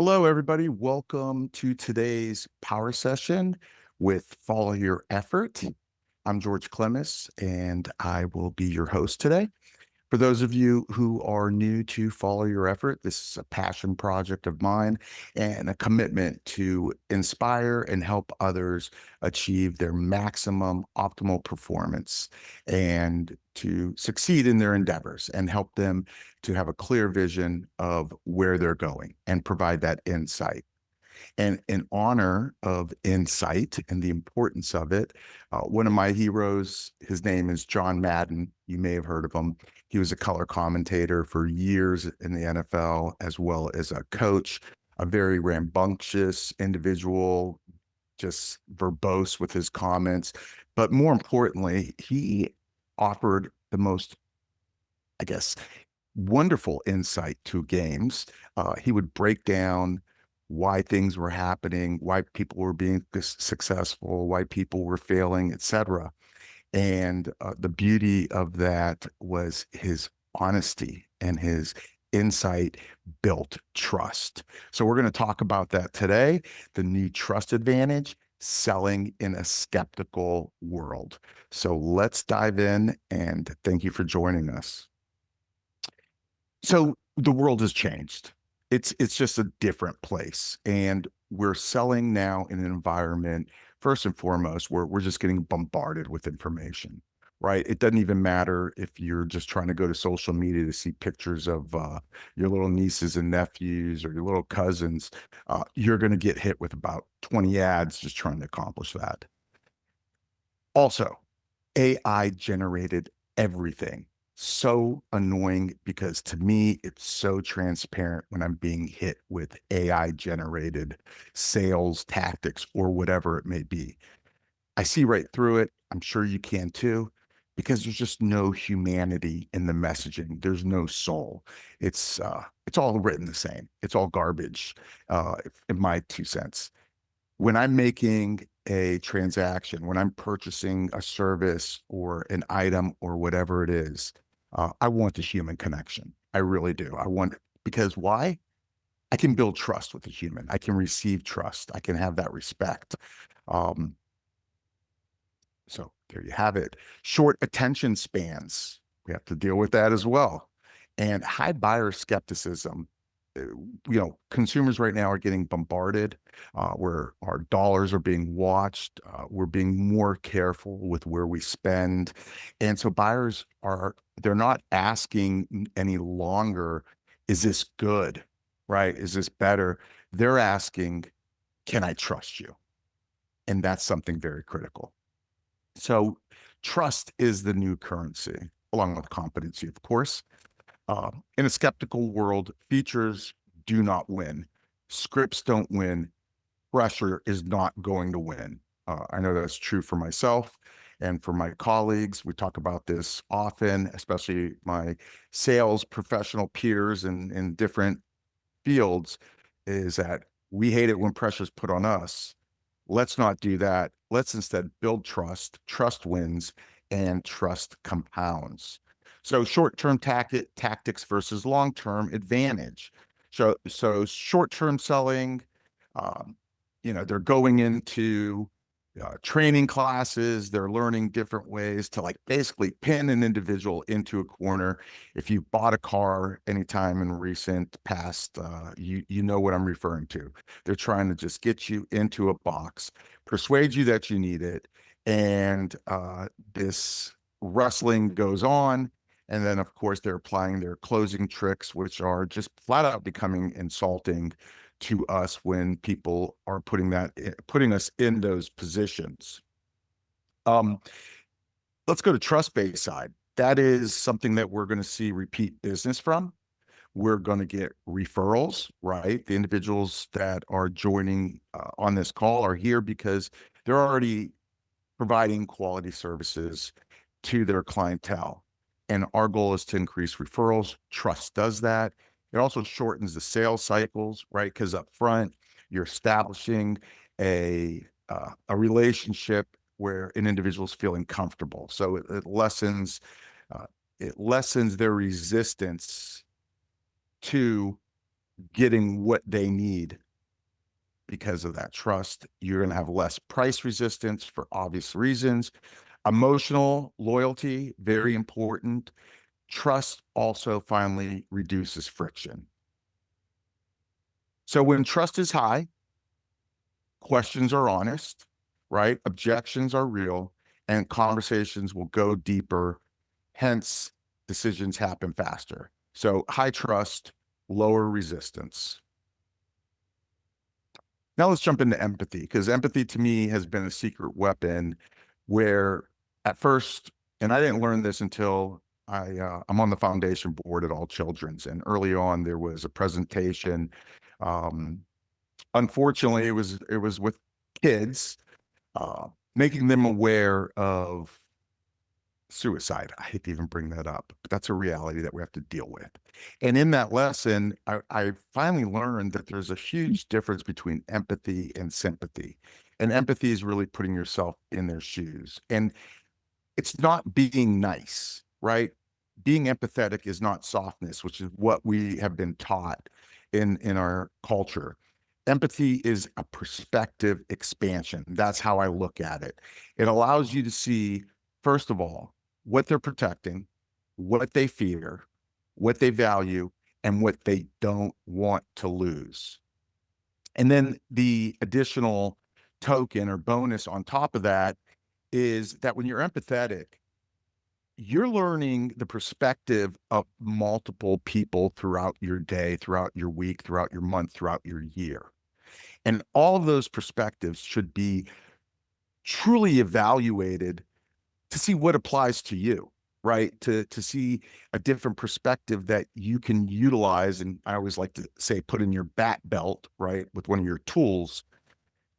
Hello, everybody. Welcome to today's power session with Follow Your Effort. I'm George Clemis, and I will be your host today. For those of you who are new to Follow Your Effort, this is a passion project of mine and a commitment to inspire and help others achieve their maximum optimal performance and to succeed in their endeavors and help them to have a clear vision of where they're going and provide that insight. And in honor of insight and the importance of it, one of my heroes, his name is John Madden. You may have heard of him. He was a color commentator for years in the NFL, as well as a coach, a very rambunctious individual, just verbose with his comments. But more importantly, he offered the most, I guess, wonderful insight to games. He would break down why things were happening, why people were being successful, why people were failing, etc. And the beauty of that was his honesty and his insight built trust. So we're going to talk about that today, the new trust advantage, selling in a skeptical world. So let's dive in and thank you for joining us. So the world has changed. It's just a different place. And we're selling now in an environment, first and foremost, where we're just getting bombarded with information, right? It doesn't even matter if you're just trying to go to social media to see pictures of your little nieces and nephews or your little cousins. You're going to get hit with about 20 ads just trying to accomplish that. Also, AI generated everything. So annoying because to me, it's so transparent when I'm being hit with AI generated sales tactics or whatever it may be. I see right through it. I'm sure you can too, because there's just no humanity in the messaging. There's no soul. It's all written the same. It's all garbage, in my 2 cents. When I'm making a transaction, when I'm purchasing a service or an item or whatever it is, I want the human connection. I really do. Because why? I can build trust with a human. I can receive trust. I can have that respect. Um, so there you have it. Short attention spans. We have to deal with that as well. And high buyer skepticism. Consumers right now are getting bombarded, where our dollars are being watched. We're being more careful with where we spend. And so they're not asking any longer, is this good? Right? Is this better? They're asking, can I trust you? And that's something very critical. So trust is the new currency, along with competency, of course. In a skeptical world, features do not win. Scripts don't win. Pressure is not going to win. I know that's true for myself and for my colleagues. We talk about this often, especially my sales professional peers in different fields, is that we hate it when pressure is put on us. Let's not do that. Let's instead build trust. Trust wins and trust compounds. So short-term tactics versus long-term advantage. So short-term selling, um, they're going into training classes. They're learning different ways to like basically pin an individual into a corner. If you bought a car anytime in recent past, you know what I'm referring to. They're trying to just get you into a box, persuade you that you need it, and this wrestling goes on. And then, of course, they're applying their closing tricks, which are just flat out becoming insulting to us when people are putting us in those positions. Um, let's go to trust-based side. That is something that we're going to see repeat business from. We're going to get referrals, right? The individuals that are joining on this call are here because they're already providing quality services to their clientele. And our goal is to increase referrals. Trust does that. It also shortens the sales cycles, right? Because up front, you're establishing a relationship where an individual is feeling comfortable. So uh, it lessens their resistance to getting what they need because of that trust. You're going to have less price resistance for obvious reasons. Emotional loyalty, very important. Trust also finally reduces friction. So when trust is high, questions are honest, right? Objections are real, and conversations will go deeper. Hence, decisions happen faster. So high trust, lower resistance. Now let's jump into empathy, because empathy to me has been a secret weapon where at first, and I didn't learn this until I'm on the foundation board at All Children's, and early on there was a presentation. Um, Unfortunately, it was with kids, making them aware of suicide. I hate to even bring that up, but that's a reality that we have to deal with. And in that lesson, I finally learned that there's a huge difference between empathy and sympathy. And empathy is really putting yourself in their shoes. And it's not being nice, right? Being empathetic is not softness, which is what we have been taught in our culture. Empathy is a perspective expansion. That's how I look at it. It allows you to see, first of all, what they're protecting, what they fear, what they value, and what they don't want to lose. And then the additional token or bonus on top of that is that when you're empathetic, you're learning the perspective of multiple people throughout your day, throughout your week, throughout your month, throughout your year. And all of those perspectives should be truly evaluated to see what applies to you, right? To see a different perspective that you can utilize. And I always like to say, put in your bat belt, right? With one of your tools.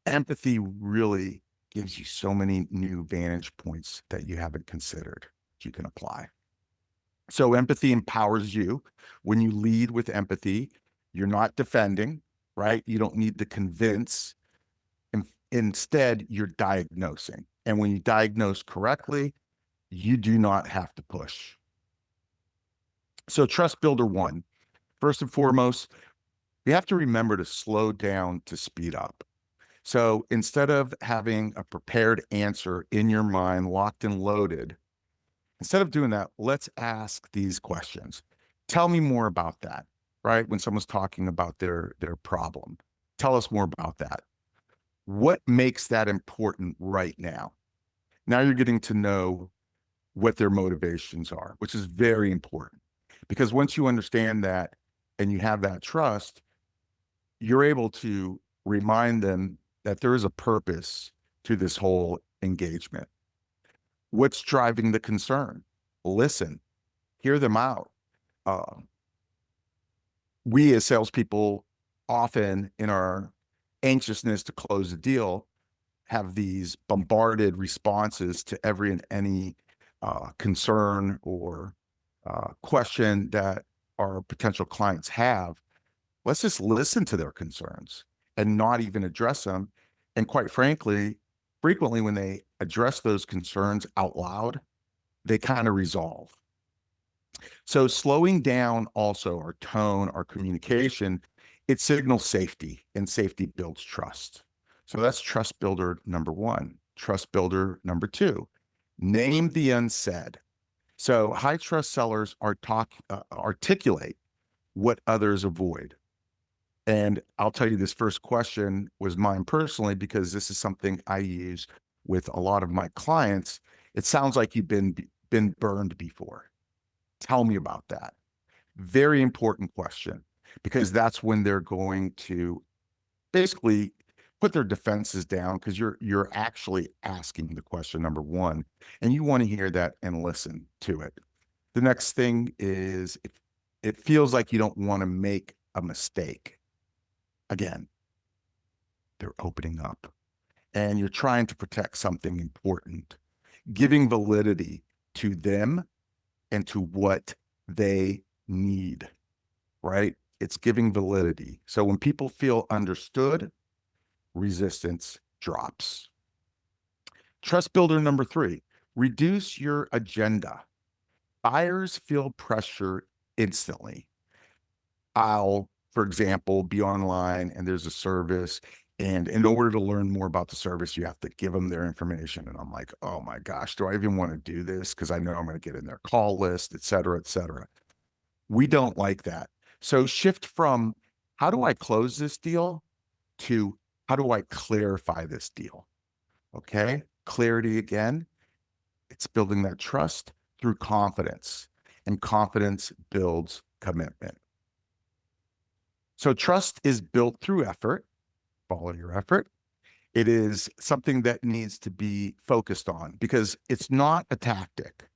Empathy really gives you so many new vantage points that you haven't considered that you can apply. So empathy empowers you. When you lead with empathy, you're not defending, right? You don't need to convince. Instead, you're diagnosing. And when you diagnose correctly, you do not have to push. So trust builder one, first and foremost, you have to remember to slow down to speed up. So instead of having a prepared answer in your mind, locked and loaded, instead of doing that, let's ask these questions. Tell me more about that, right? When someone's talking about their problem, tell us more about that. What makes that important right now? Now you're getting to know what their motivations are, which is very important. Because once you understand that and you have that trust, you're able to remind them that there is a purpose to this whole engagement. What's driving the concern? Listen, hear them out. Um, we as salespeople often, in our anxiousness to close a deal, have these bombarded responses to every and any concern or question that our potential clients have. Let's just listen to their concerns and not even address them. And quite frankly, frequently when they address those concerns out loud, they kind of resolve. So slowing down also our tone, our communication, it signals safety, and safety builds trust. So that's trust builder number one. Trust builder number two, name the unsaid. So high trust sellers articulate what others avoid. And I'll tell you, this first question was mine personally, because this is something I use with a lot of my clients. It sounds like you've been burned before. Tell me about that. Very important question, because that's when they're going to basically put their defenses down, because you're actually asking the question number one, and you want to hear that and listen to it. The next thing is, if it feels like you don't want to make a mistake, again, they're opening up and you're trying to protect something important, giving validity to them and to what they need, right? It's giving validity. So when people feel understood, resistance drops. Trust builder number three, reduce your agenda. Buyers feel pressure instantly. I'll for example, be online and there's a service, and in order to learn more about the service, you have to give them their information. And I'm like, oh my gosh, do I even want to do this? Because I know I'm going to get in their call list, et cetera, et cetera. We don't like that. So shift from how do I close this deal to how do I clarify this deal? Okay. Clarity again, it's building that trust through confidence, and confidence builds commitment. So trust is built through effort. Follow your effort. It is something that needs to be focused on because it's not a tactic.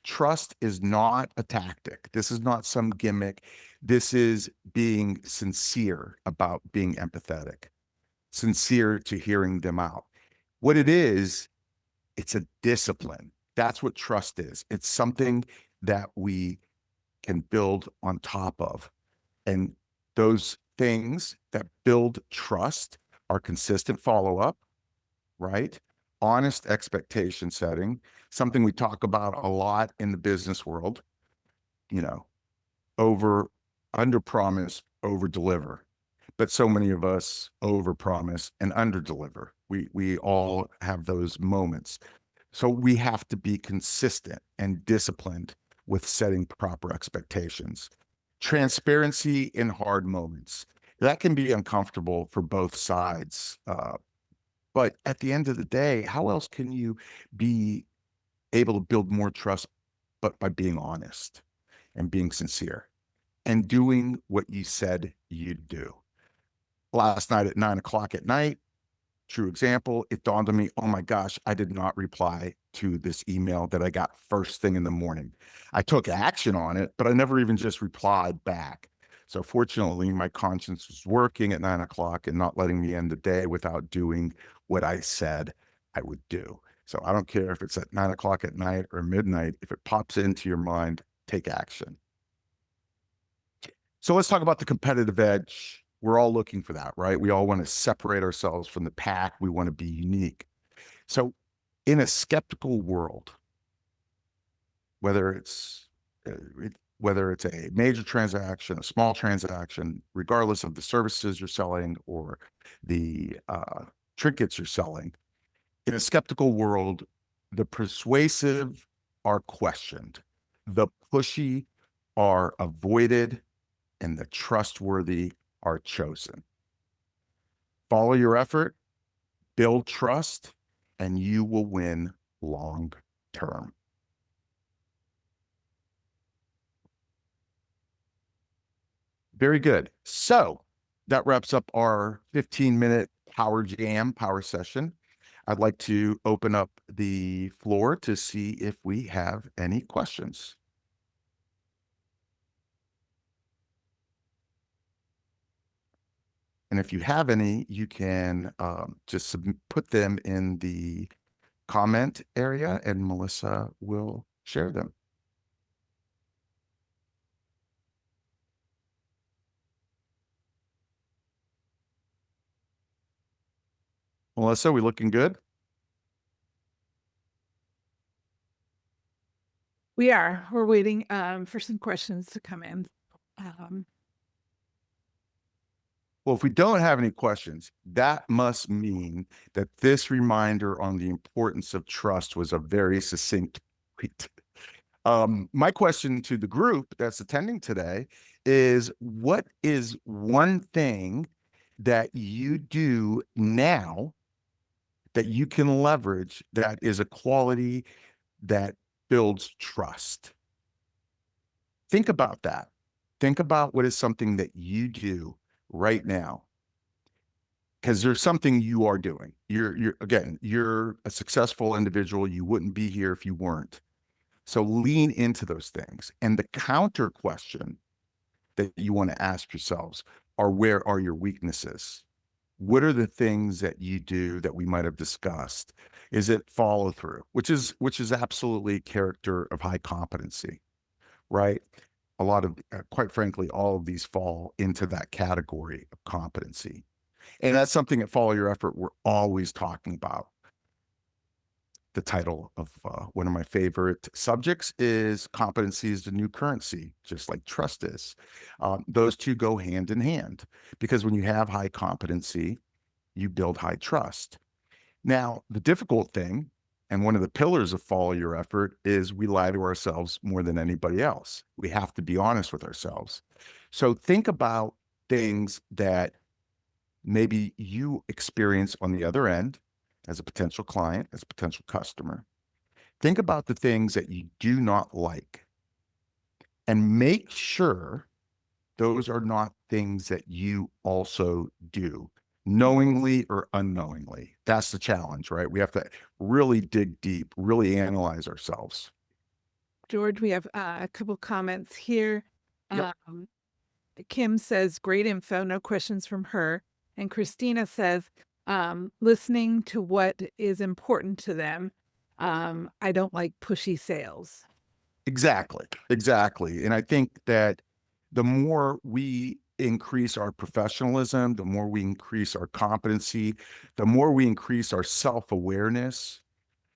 Trust is not a tactic. This is not some gimmick. This is being sincere about being empathetic, sincere to hearing them out. What it is, it's a discipline. That's what trust is. It's something that we can build on top of. And those things that build trust are consistent follow up, right? Honest expectation setting, something we talk about a lot in the business world, you know, over under promise, over deliver. But so many of us over promise and under deliver. We all have those moments. So we have to be consistent and disciplined with setting proper expectations. Transparency in hard moments. That can be uncomfortable for both sides. But at the end of the day, how else can you be able to build more trust but by being honest and being sincere and doing what you said you'd do? Last night at 9 o'clock at night, true example, it dawned on me, oh my gosh, I did not reply to this email that I got first thing in the morning. I took action on it, but I never even just replied back. So fortunately, my conscience was working at 9 o'clock and not letting me end the day without doing what I said I would do. So I don't care if it's at 9 o'clock at night or midnight. If it pops into your mind, take action. So let's talk about the competitive edge. We're all looking for that, right? We all want to separate ourselves from the pack. We want to be unique. So in a skeptical world, whether it's uh, whether it's a major transaction, a small transaction, regardless of the services you're selling or the trinkets you're selling, in a skeptical world, the persuasive are questioned, the pushy are avoided, and the trustworthy are chosen. Follow your effort, build trust, and you will win long term. Very good. So that wraps up our 15-minute power jam, power session. I'd like to open up the floor to see if we have any questions. And if you have any, you can just put them in the comment area and Melissa will share them. Melissa, we looking good? We are. We're waiting for some questions to come in. Well, if we don't have any questions, that must mean that this reminder on the importance of trust was a very succinct tweet. My question to the group that's attending today is, what is one thing that you do now that you can leverage that is a quality that builds trust? Think about that. Think about what is something that you do right now, because there's something you are doing. You're a successful individual. You wouldn't be here if you weren't. So lean into those things. And the counter question that you want to ask yourselves are, where are your weaknesses? What are the things that you do that we might have discussed? Is it follow through, which is absolutely character of high competency, right? A lot of, quite frankly, all of these fall into that category of competency. And that's something at Follow Your Effort we're always talking about. The title of one of my favorite subjects is Competency is the New Currency, just like trust is. Those two go hand in hand because when you have high competency, you build high trust. Now, the difficult thing, and one of the pillars of follow your effort, is we lie to ourselves more than anybody else. We have to be honest with ourselves. So think about things that maybe you experience on the other end as a potential client, as a potential customer. Think about the things that you do not like and make sure those are not things that you also do, knowingly or unknowingly. That's the challenge, right? We have to really dig deep, really analyze ourselves. George, we have a couple comments here. Yep. Um, Kim says, great info, no questions from her. And Christina says, listening to what is important to them. I don't like pushy sales. Exactly. Exactly. And I think that the more we increase our professionalism, the more we increase our competency, the more we increase our self awareness,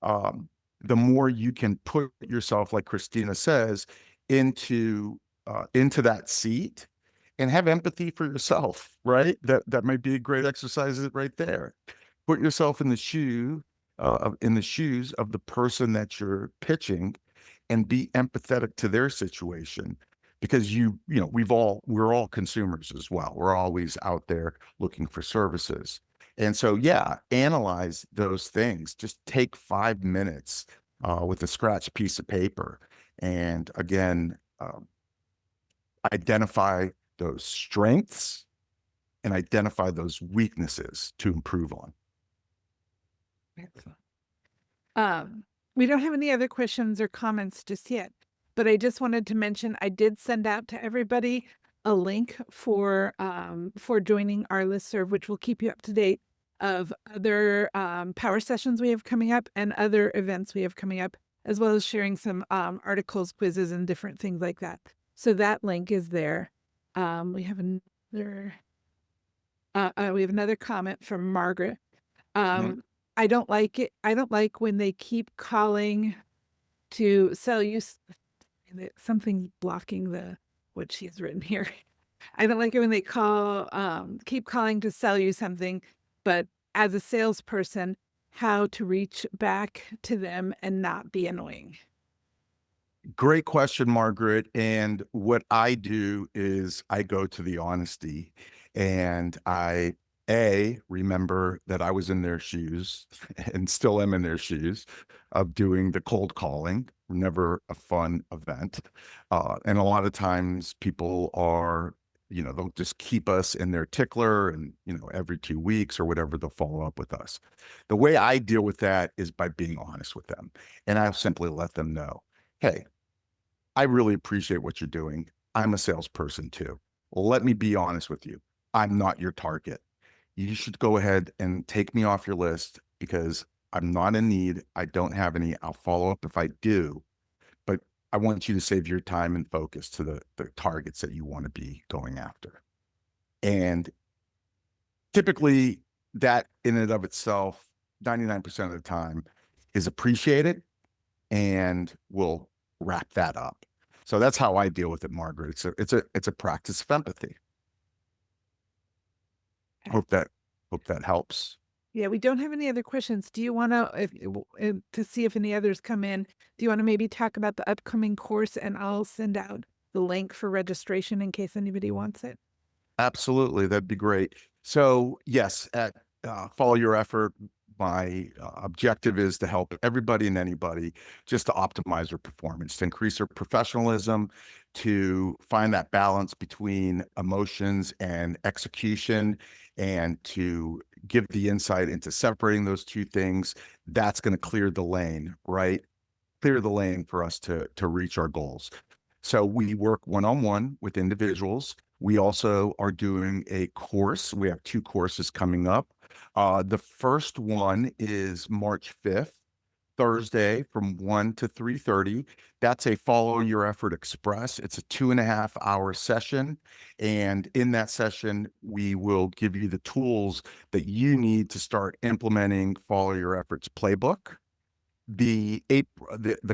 um, the more you can put yourself, like Christina says, into that seat and have empathy for yourself, right? That might be a great exercise right there. Put yourself in the shoes of the person that you're pitching and be empathetic to their situation because we're all consumers as well. We're always out there looking for services. And so, yeah, analyze those things. Just take 5 minutes with a scratch piece of paper. And again, identify those strengths and identify those weaknesses to improve on. Excellent. We don't have any other questions or comments just yet, but I just wanted to mention I did send out to everybody a link for joining our listserv, which will keep you up to date of other power sessions we have coming up and other events we have coming up, as well as sharing some articles, quizzes, and different things like that. So that link is there. We have another comment from Margaret. Mhm. I don't like it. I don't like when they keep calling to sell you something blocking the what she's written here. I don't like it when they keep calling to sell you something, but as a salesperson, how to reach back to them and not be annoying. Great question, Margaret. And what I do is I go to the honesty and remember that I was in their shoes and still am in their shoes of doing the cold calling, never a fun event. And a lot of times people they'll just keep us in their tickler and, every 2 weeks or whatever, they'll follow up with us. The way I deal with that is by being honest with them. And I'll simply let them know, hey, I really appreciate what you're doing. I'm a salesperson too. Let me be honest with you. I'm not your target. You should go ahead and take me off your list because I'm not in need. I don't have any. I'll follow up if I do, but I want you to save your time and focus to the targets that you want to be going after. And typically, that in and of itself, 99% of the time, is appreciated and we'll wrap that up. So that's how I deal with it, Margaret. It's a practice of empathy. Okay. Hope that helps. Yeah, we don't have any other questions. Do you want to, to see if any others come in, do you want to maybe talk about the upcoming course and I'll send out the link for registration in case anybody wants it? Absolutely, that'd be great. So yes, at Follow Your Effort, my objective is to help everybody and anybody just to optimize their performance, to increase their professionalism, to find that balance between emotions and execution, and to give the insight into separating those two things. That's going to clear the lane, right? Clear the lane for us to reach our goals. So we work one-on-one with individuals. We also are doing a course. We have two courses coming up. The first one is March 5th, Thursday from 1 to 3:30. That's a Follow Your Effort Express. It's a 2.5 hour session. And in that session, we will give you the tools that you need to start implementing Follow Your Efforts playbook. the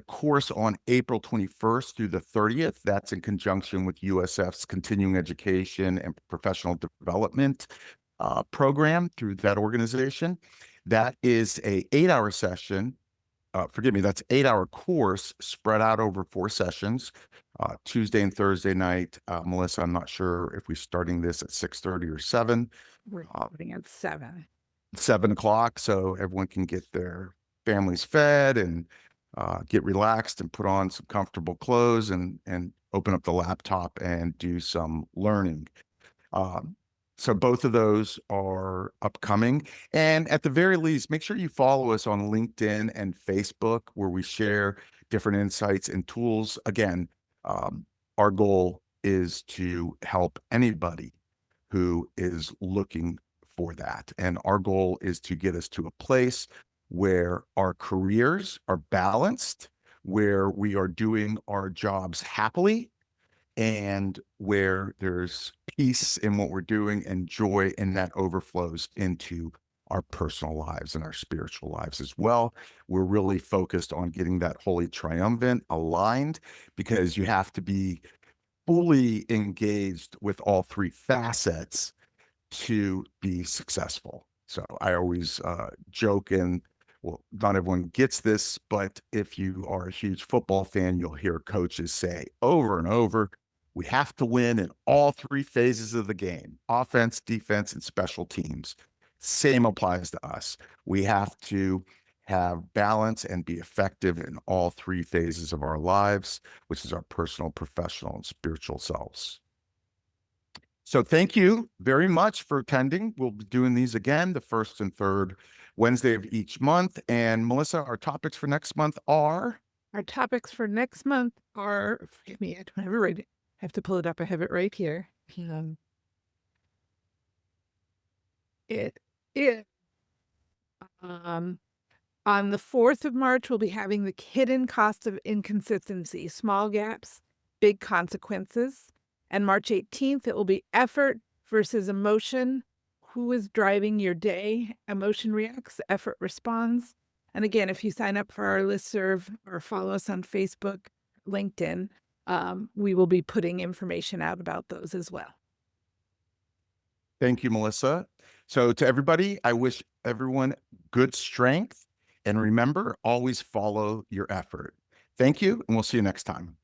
course on April 21st through the 30th, that's in conjunction with USF's continuing education and professional development program through that organization. That is a 8-hour session. Forgive me, that's 8-hour course spread out over 4 sessions, Tuesday and Thursday night. Melissa, I'm not sure if we're starting this at 6:30 or 7. We're Uh, starting at 7. 7 o'clock, so everyone can get their families fed and get relaxed and put on some comfortable clothes and open up the laptop and do some learning. Um, so both of those are upcoming. And at the very least, make sure you follow us on LinkedIn and Facebook, where we share different insights and tools. Again, um, our goal is to help anybody who is looking for that. And our goal is to get us to a place where our careers are balanced, where we are doing our jobs happily, and where there's peace in what we're doing and joy, and that overflows into our personal lives and our spiritual lives as well. We're really focused on getting that holy triumvirate aligned, because you have to be fully engaged with all three facets to be successful. So I always joke, and well, not everyone gets this, but if you are a huge football fan, you'll hear coaches say over and over, we have to win in all three phases of the game: offense, defense, and special teams. Same applies to us. We have to have balance and be effective in all three phases of our lives, which is our personal, professional, and spiritual selves. So thank you very much for attending. We'll be doing these again the first and third Wednesday of each month. And Melissa, our topics for next month are? Our topics for next month are, forgive me, I don't have it right. I have to pull it up. I have it right here. It is um, on the 4th of March, we'll be having the hidden cost of inconsistency, small gaps, big consequences. And March 18th, it will be effort versus emotion. Who is driving your day? Emotion reacts, effort responds. And again, if you sign up for our listserv or follow us on Facebook, LinkedIn, we will be putting information out about those as well. Thank you, Melissa. So to everybody, I wish everyone good strength. And remember, always follow your effort. Thank you, and we'll see you next time.